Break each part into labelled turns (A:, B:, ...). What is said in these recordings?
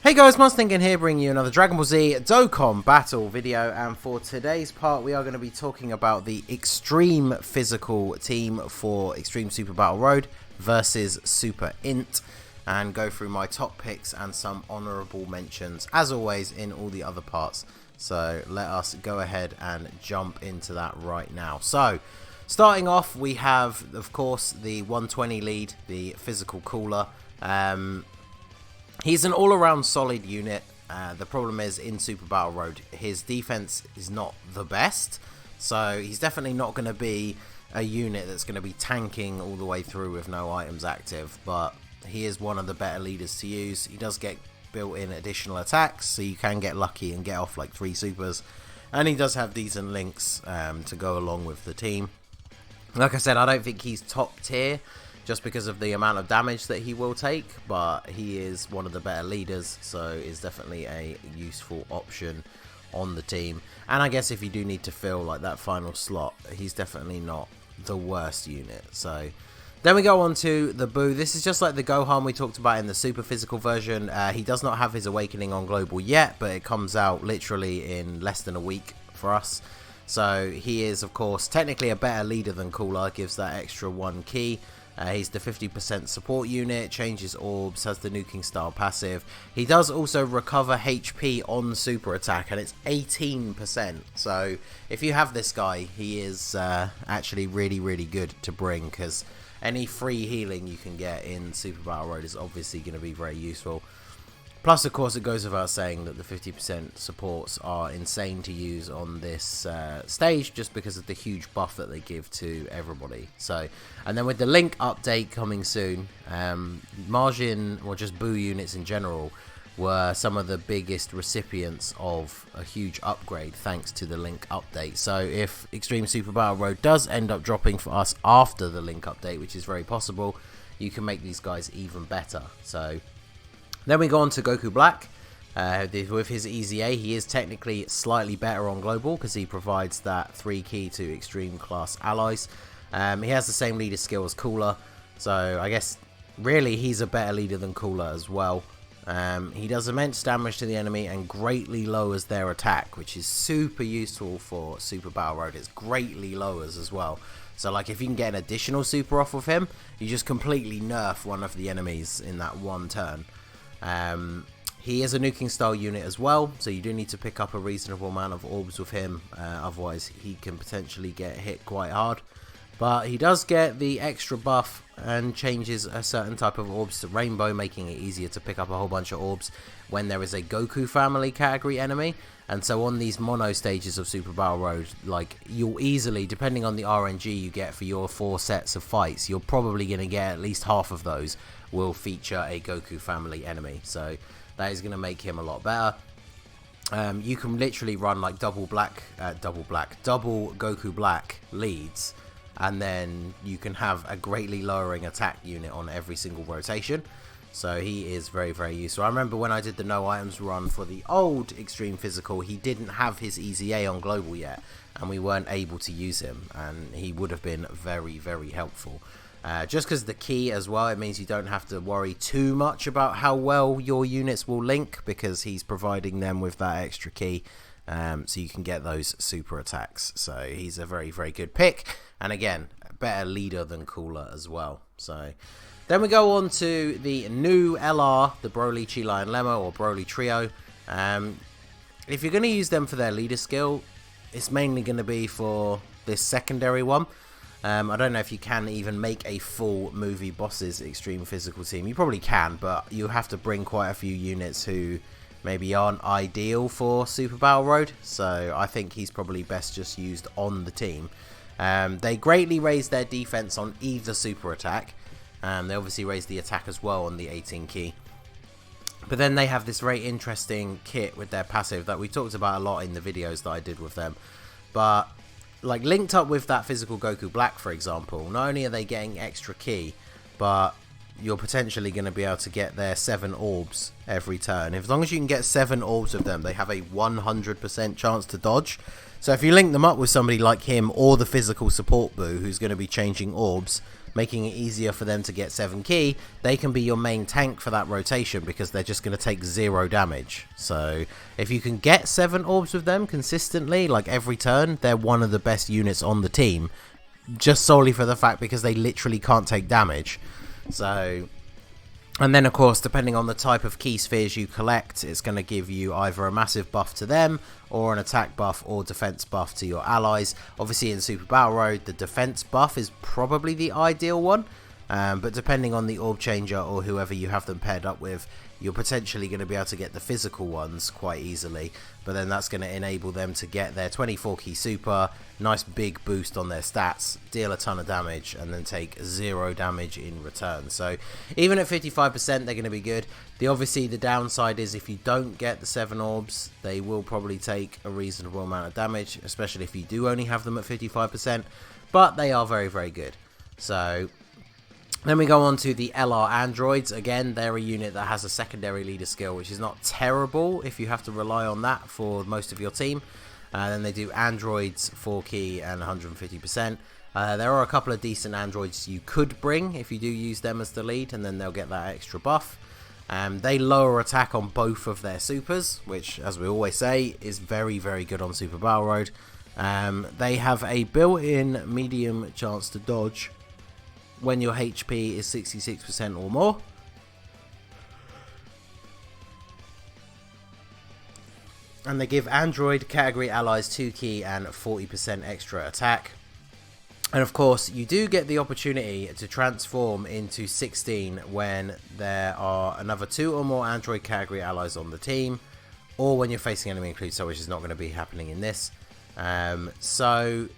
A: Hey guys, Mustang here, bringing you another Dragon Ball Z Dokkan battle video, and for today's part we are going to be talking about the Extreme Physical team for Extreme Super Battle Road versus Super Int, and go through my top picks and some honourable mentions, as always, in all the other parts. So let us go ahead and jump into that right now. So, starting off, we have, of course, the 120 lead, the Physical Cooler. He's an all-around solid unit. The problem is, in Super Battle Road, his defense is not the best. So he's definitely not going to be a unit that's going to be tanking all the way through with no items active. But he is one of the better leaders to use. He does get built-in additional attacks, so you can get lucky and get off like 3 supers. And he does have decent links to go along with the team. Like I said, I don't think he's top tier, just because of the amount of damage that he will take, but he is one of the better leaders, so is definitely a useful option on the team. And I guess if you do need to fill like that final slot, he's definitely not the worst unit. So then we go on to the Buu. This is just like the Gohan we talked about in the super physical version. He does not have his awakening on global yet, but it comes out literally in less than a week for us. So he is, of course, technically a better leader than Cooler, gives that extra 1 key. He's the 50% support unit, changes orbs, has the nuking style passive. He does also recover HP on super attack, and it's 18%. So if you have this guy, he is actually really good to bring, because any free healing you can get in Super Battle Road is obviously going to be very useful. Plus, of course, it goes without saying that the 50% supports are insane to use on this stage, just because of the huge buff that they give to everybody. So, and then with the Link update coming soon, Majin, or just Buu units in general, were some of the biggest recipients of a huge upgrade thanks to the Link update. So if Extreme Super Battle Road does end up dropping for us after the Link update, which is very possible, you can make these guys even better. So then we go on to Goku Black. With his EZA, he is technically slightly better on global, because he provides that 3 key to extreme class allies. He has the same leader skill as Cooler, so I guess really he's a better leader than Cooler as well. He does immense damage to the enemy and greatly lowers their attack, which is super useful for Super Battle Road. It's greatly lowers as well. So like if you can get an additional super off of him, you just completely nerf one of the enemies in that one turn. He is a nuking style unit as well, so you do need to pick up a reasonable amount of orbs with him, otherwise he can potentially get hit quite hard. But he does get the extra buff and changes a certain type of orbs to rainbow, making it easier to pick up a whole bunch of orbs when there is a Goku family category enemy. And so on these mono stages of Super Battle Road, like, you'll easily, depending on the RNG you get for your 4 sets of fights, you're probably going to get at least half of those will feature a Goku family enemy. So that is going to make him a lot better. You can literally run like double Goku Black leads, and then you can have a greatly lowering attack unit on every single rotation. So he is very useful. I remember when I did the no items run for the old Extreme Physical, he didn't have his EZA on global yet, and we weren't able to use him, and he would have been very helpful. Just because the key as well, it means you don't have to worry too much about how well your units will link, because he's providing them with that extra key, so you can get those super attacks. So he's a very good pick, and again, a better leader than Cooler as well. So then we go on to the new LR, the Broly, Chi-Lai, and Lemma, or Broly Trio. If you're going to use them for their leader skill, it's mainly going to be for this secondary one. I don't know if you can even make a full movie bosses Extreme Physical team. You probably can, but you have to bring quite a few units who maybe aren't ideal for Super Battle Road. So I think he's probably best just used on the team. They greatly raise their defense on either super attack. They obviously raise the attack as well on the 18 key. But then they have this very interesting kit with their passive that we talked about a lot in the videos that I did with them. But like linked up with that physical Goku Black, for example, not only are they getting extra key, but you're potentially going to be able to get their 7 orbs every turn. As long as you can get 7 orbs of them, they have a 100% chance to dodge. So if you link them up with somebody like him, or the physical support Buu, who's going to be changing orbs, making it easier for them to get 7 ki, they can be your main tank for that rotation because they're just going to take 0 damage. So if you can get 7 orbs with them consistently, like every turn, they're one of the best units on the team, just solely for the fact because they literally can't take damage. So, and then of course, depending on the type of key spheres you collect, it's going to give you either a massive buff to them or an attack buff or defense buff to your allies. Obviously in Super Battle Road, the defense buff is probably the ideal one, but depending on the orb changer or whoever you have them paired up with, you're potentially going to be able to get the physical ones quite easily, but then that's going to enable them to get their 24 key super, nice big boost on their stats, deal a ton of damage, and then take 0 damage in return. So even at 55%, they're going to be good. Obviously the downside is if you don't get the 7 orbs, they will probably take a reasonable amount of damage, especially if you do only have them at 55%, but they are very, very good. So then we go on to the LR androids. Again, they're a unit that has a secondary leader skill, which is not terrible if you have to rely on that for most of your team. Then they do androids 4 key and 150%. There are a couple of decent androids you could bring if you do use them as the lead, and then they'll get that extra buff. They lower attack on both of their supers, which, as we always say, is very, very good on Super Battle Road. They have a built-in medium chance to dodge when your HP is 66% or more. And they give Android category allies 2 key and 40% extra attack. And of course, you do get the opportunity to transform into 16 when there are another 2 or more Android category allies on the team, or when you're facing enemy include, which is not going to be happening in this. So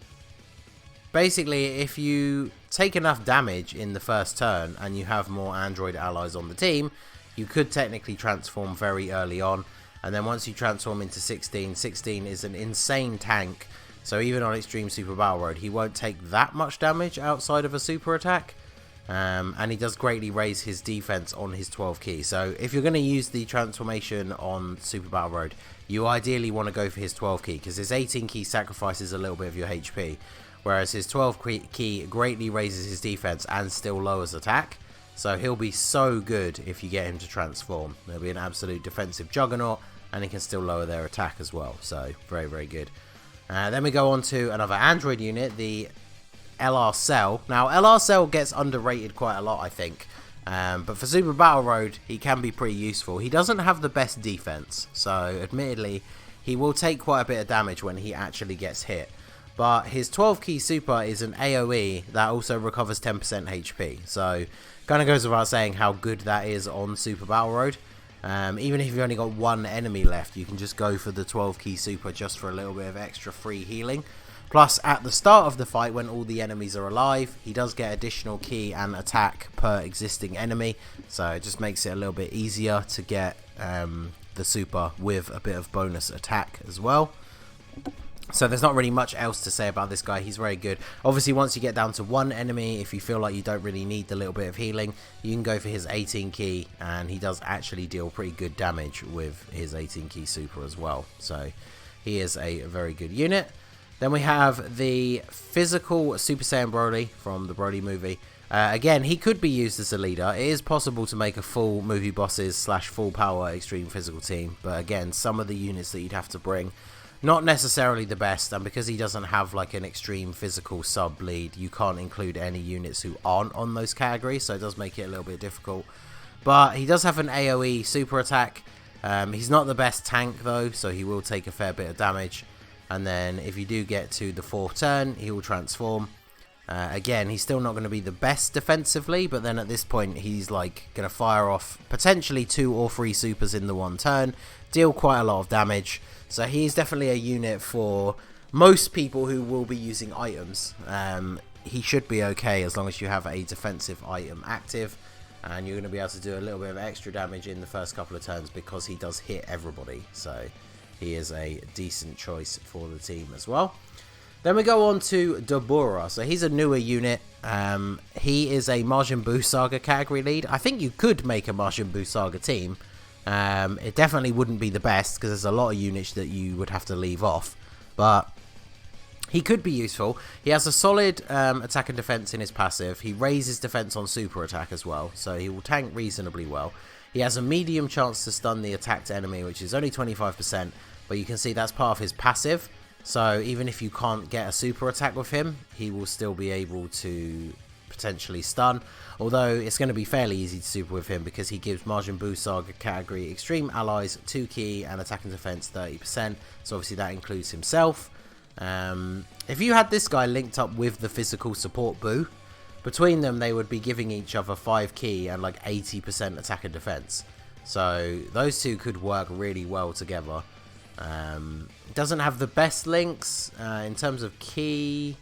A: basically, if you take enough damage in the first turn and you have more Android allies on the team, you could technically transform very early on. And then once you transform into 16, 16 is an insane tank. So even on Extreme Super Battle Road, he won't take that much damage outside of a super attack. And he does greatly raise his defense on his 12 key. So if you're going to use the transformation on Super Battle Road, you ideally want to go for his 12 key, because his 18 key sacrifices a little bit of your HP. Whereas his 12 key greatly raises his defense and still lowers attack. So he'll be so good if you get him to transform. He'll be an absolute defensive juggernaut, and he can still lower their attack as well. So very, very good. Then we go on to another Android unit, the LR Cell. Now LR Cell gets underrated quite a lot, I think. But for Super Battle Road, he can be pretty useful. He doesn't have the best defense. So admittedly, he will take quite a bit of damage when he actually gets hit. But his 12 key super is an AoE that also recovers 10% HP. So kind of goes without saying how good that is on Super Battle Road. Even if you've only got one enemy left, you can just go for the 12 key super just for a little bit of extra free healing. Plus, at the start of the fight, when all the enemies are alive, he does get additional key and attack per existing enemy. So it just makes it a little bit easier to get the super with a bit of bonus attack as well. So there's not really much else to say about this guy. He's very good. Obviously, once you get down to one enemy, if you feel like you don't really need the little bit of healing, you can go for his 18 key, and he does actually deal pretty good damage with his 18 key super as well. So he is a very good unit. Then we have the physical Super Saiyan Broly from the Broly movie. Again, he could be used as a leader. It is possible to make a full movie bosses / full power extreme physical team. But again, some of the units that you'd have to bring, not necessarily the best, and because he doesn't have like an extreme physical sub lead, you can't include any units who aren't on those categories, so it does make it a little bit difficult. But he does have an AoE super attack. He's not the best tank though, so he will take a fair bit of damage. And then if you do get to the 4th turn, he will transform. Again, he's still not going to be the best defensively, but then at this point he's like going to fire off potentially 2 or 3 supers in the one turn, deal quite a lot of damage. So he's definitely a unit for most people who will be using items. He should be okay as long as you have a defensive item active, and you're going to be able to do a little bit of extra damage in the first couple of turns because he does hit everybody. So he is a decent choice for the team as well. Then we go on to Dabura. So he's a newer unit. He is a Majin Buu Saga category lead. I think you could make a Majin Buu Saga team. It definitely wouldn't be the best because there's a lot of units that you would have to leave off. But he could be useful. He has a solid attack and defense in his passive. He raises defense on super attack as well, so he will tank reasonably well. He has a medium chance to stun the attacked enemy, which is only 25%, but you can see that's part of his passive. So even if you can't get a super attack with him, he will still be able to potentially stun. Although it's going to be fairly easy to super with him because he gives Majin Buu Saga category extreme allies 2 key and attack and defense 30%. So obviously that includes himself. If you had this guy linked up with the physical support Buu, between them they would be giving each other 5 key and like 80% attack and defense. So those two could work really well together. Doesn't have the best links in terms of key.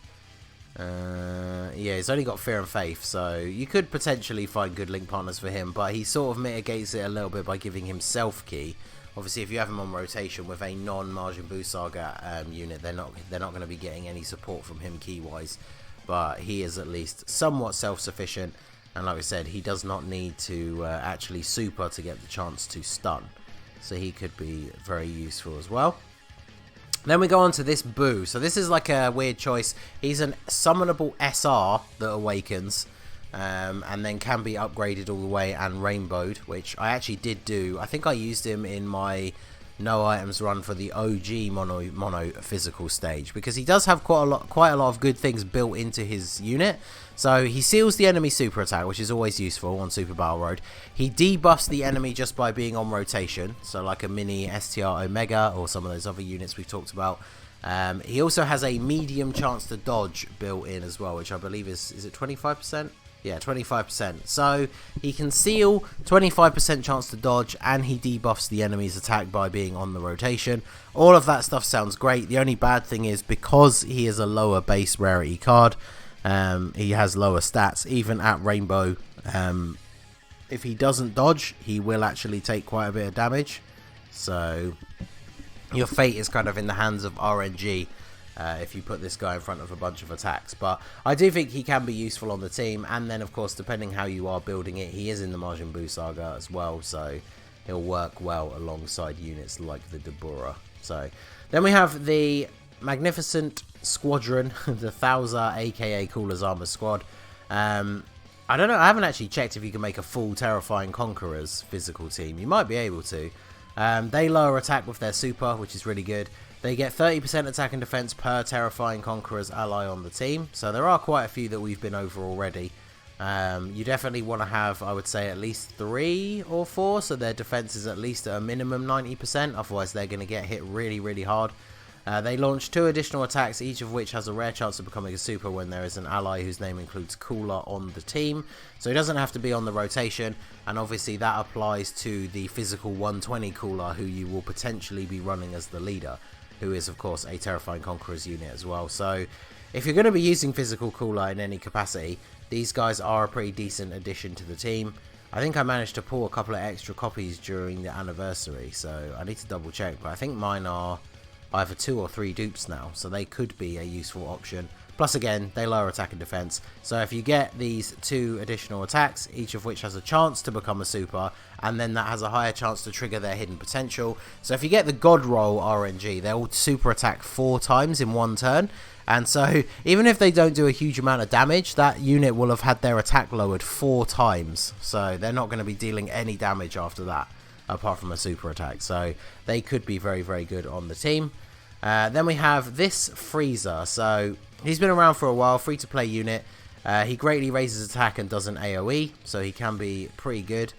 A: Yeah, he's only got fear and faith, so you could potentially find good link partners for him, but he sort of mitigates it a little bit by giving himself key. Obviously, if you have him on rotation with a non-Majin Buu Saga unit, they're not going to be getting any support from him key-wise, but he is at least somewhat self-sufficient, and like I said, he does not need to actually super to get the chance to stun, so he could be very useful as well. Then we go on to this Buu. So this is like a weird choice. He's an summonable SR that awakens and then can be upgraded all the way and rainbowed, which I actually did do. I think I used him in my no items run for the OG mono physical stage because he does have quite a lot of good things built into his unit. So he seals the enemy super attack, which is always useful on Super Battle Road. He debuffs the enemy just by being on rotation, so like a mini STR Omega or some of those other units we've talked about. He also has a medium chance to dodge built in as well, which I believe is it 25%? Yeah, 25%. So he can seal 25% chance to dodge, and he debuffs the enemy's attack by being on the rotation. All of that stuff sounds great. The only bad thing is because he is a lower base rarity card, he has lower stats. Even at Rainbow, if he doesn't dodge, he will actually take quite a bit of damage. So your fate is kind of in the hands of RNG if you put this guy in front of a bunch of attacks. But I do think he can be useful on the team, and then of course depending how you are building it, he is in the Majin Buu Saga as well, so he'll work well alongside units like the Dabura. So then we have the magnificent Squadron, the Thousa aka Cooler's Armor Squad. I don't know, I haven't actually checked if you can make a full Terrifying Conquerors physical team. You might be able to. They lower attack with their super, which is really good. They get 30% attack and defense per Terrifying Conquerors ally on the team, so there are quite a few that we've been over already. You definitely want to have, I would say, at least 3 or 4, so their defense is at least at a minimum 90%, otherwise they're going to get hit really, really hard. They launch 2 additional attacks, each of which has a rare chance of becoming a super when there is an ally whose name includes Cooler on the team. So he doesn't have to be on the rotation, and obviously that applies to the physical 120 Cooler, who you will potentially be running as the leader, who is of course a Terrifying Conquerors unit as well. So if you're going to be using physical Cooler in any capacity, these guys are a pretty decent addition to the team. I think I managed to pull a couple of extra copies during the anniversary, so I need to double check, but I think mine are either 2 or 3 dupes now, so they could be a useful option. Plus again, they lower attack and defense, so if you get these 2 additional attacks, each of which has a chance to become a super, and then that has a higher chance to trigger their hidden potential. So if you get the God Roll RNG, they'll super attack 4 times in one turn, and so even if they don't do a huge amount of damage, that unit will have had their attack lowered 4 times, so they're not going to be dealing any damage after that, apart from a super attack. So they could be very, very good on the team. Then we have this Frieza. So he's been around for a while, free to play unit. He greatly raises attack and does an AoE, so he can be pretty good.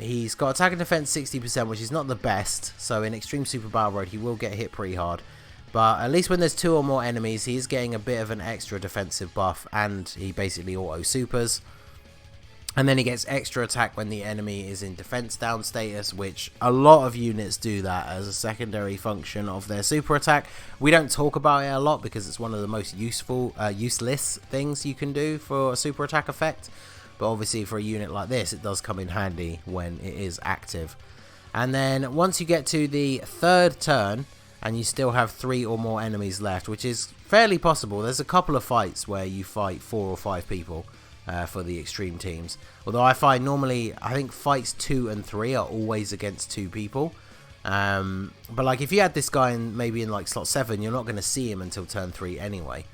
A: He's got attack and defense 60%, which is not the best, so in Extreme Super Battle Road he will get hit pretty hard. But at least when there's 2 or more enemies, he is getting a bit of an extra defensive buff, and he basically auto supers. And then he gets extra attack when the enemy is in defense down status, which a lot of units do that as a secondary function of their super attack. We don't talk about it a lot because it's one of the most useless things you can do for a super attack effect. But obviously for a unit like this, it does come in handy when it is active. And then once you get to the 3rd turn, and you still have 3 or more enemies left, which is fairly possible. There's a couple of fights where you fight 4 or 5 people. For the extreme teams, although I find normally I think fights 2 and 3 are always against 2 people, But like if you had this guy in maybe in like slot 7, you're not going to see him until turn 3 anyway.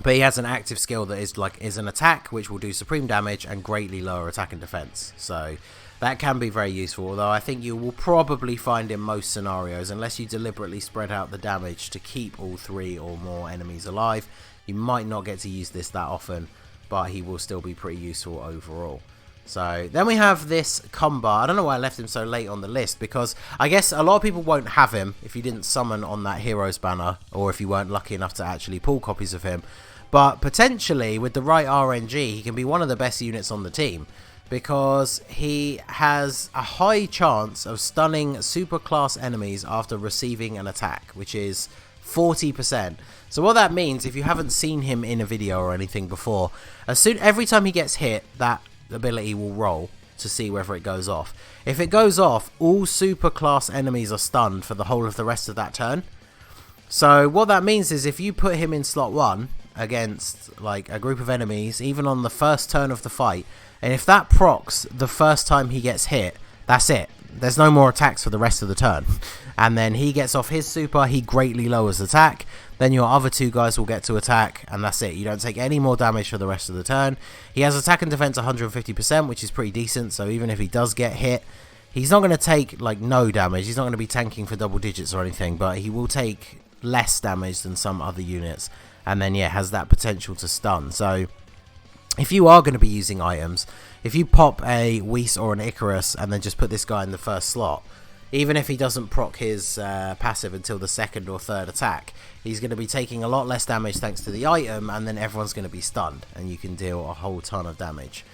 A: But he has an active skill that is an attack which will do supreme damage and greatly lower attack and defense. So that can be very useful, although I think you will probably find in most scenarios, unless you deliberately spread out the damage to keep all 3 or more enemies alive, you might not get to use this that often, but he will still be pretty useful overall. So then we have this combo. I don't know why I left him so late on the list, because I guess a lot of people won't have him if you didn't summon on that Heroes banner, or if you weren't lucky enough to actually pull copies of him. But potentially with the right RNG, he can be one of the best units on the team, because he has a high chance of stunning super class enemies after receiving an attack, which is 40%. So what that means, if you haven't seen him in a video or anything before, every time he gets hit, that ability will roll to see whether it goes off. If it goes off, all super class enemies are stunned for the whole of the rest of that turn. So what that means is if you put him in slot 1 against like a group of enemies, even on the first turn of the fight, and if that procs the first time he gets hit, that's it. There's no more attacks for the rest of the turn. And then he gets off his super, he greatly lowers attack. Then your other 2 guys will get to attack, and that's it. You don't take any more damage for the rest of the turn. He has attack and defense 150%, which is pretty decent. So even if he does get hit, he's not going to take like no damage. He's not going to be tanking for double digits or anything, but he will take less damage than some other units. And then, yeah, has that potential to stun. So if you are going to be using items, if you pop a Whis or an Icarus and then just put this guy in the first slot, even if he doesn't proc his passive until the 2nd or 3rd attack, he's going to be taking a lot less damage thanks to the item, and then everyone's going to be stunned, and you can deal a whole ton of damage.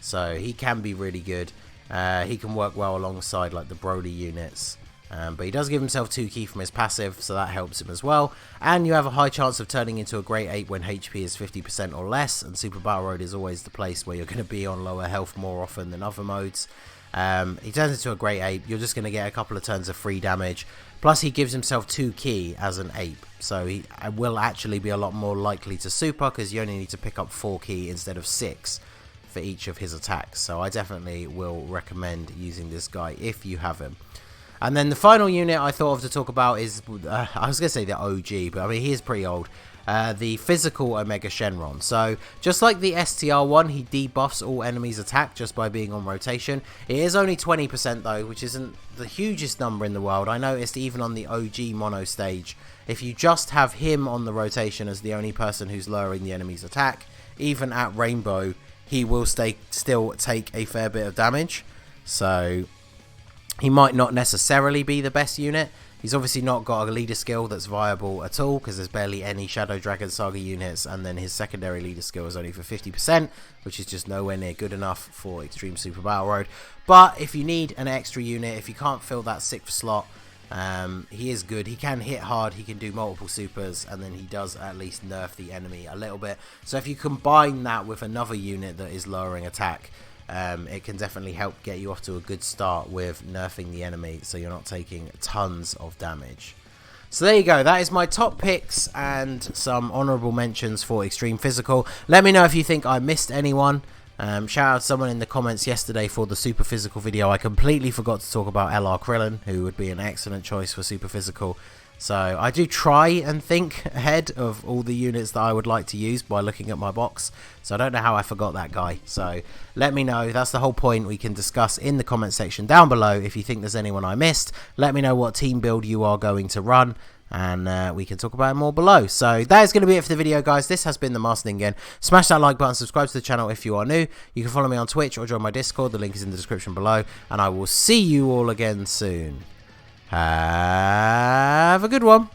A: So he can be really good. He can work well alongside like the Broly units. But he does give himself 2 ki from his passive, so that helps him as well. And you have a high chance of turning into a Great Ape when HP is 50% or less, and Super Battle Road is always the place where you're going to be on lower health more often than other modes. He turns into a Great Ape, you're just going to get a couple of turns of free damage, plus he gives himself 2 ki as an ape, so he will actually be a lot more likely to super, because you only need to pick up 4 ki instead of 6 for each of his attacks. So I definitely will recommend using this guy if you have him. And then the final unit I thought of to talk about is, I was going to say the OG, but I mean he is pretty old, the physical Omega Shenron. So just like the STR one, he debuffs all enemies attack just by being on rotation. It is only 20% though, which isn't the hugest number in the world. I noticed even on the OG mono stage, if you just have him on the rotation as the only person who's lowering the enemy's attack, even at Rainbow, he will still take a fair bit of damage. So he might not necessarily be the best unit. He's obviously not got a leader skill that's viable at all, because there's barely any Shadow Dragon Saga units, and then his secondary leader skill is only for 50%, which is just nowhere near good enough for Extreme Super Battle Road. But if you need an extra unit, if you can't fill that 6th slot, he is good. He can hit hard, he can do multiple supers, and then he does at least nerf the enemy a little bit. So if you combine that with another unit that is lowering attack, it can definitely help get you off to a good start with nerfing the enemy, so you're not taking tons of damage. So there you go, that is my top picks and some honourable mentions for Extreme Physical. Let me know if you think I missed anyone. Shout out to someone in the comments yesterday for the Super Physical video. I completely forgot to talk about LR Krillin, who would be an excellent choice for Super Physical. So I do try and think ahead of all the units that I would like to use by looking at my box. So I don't know how I forgot that guy. So let me know. That's the whole point. We can discuss in the comment section down below. If you think there's anyone I missed, let me know what team build you are going to run, and we can talk about it more below. So that is going to be it for the video, guys. This has been the Master Ningen. Smash that like button, subscribe to the channel if you are new. You can follow me on Twitch or join my Discord. The link is in the description below, and I will see you all again soon. Have a good one.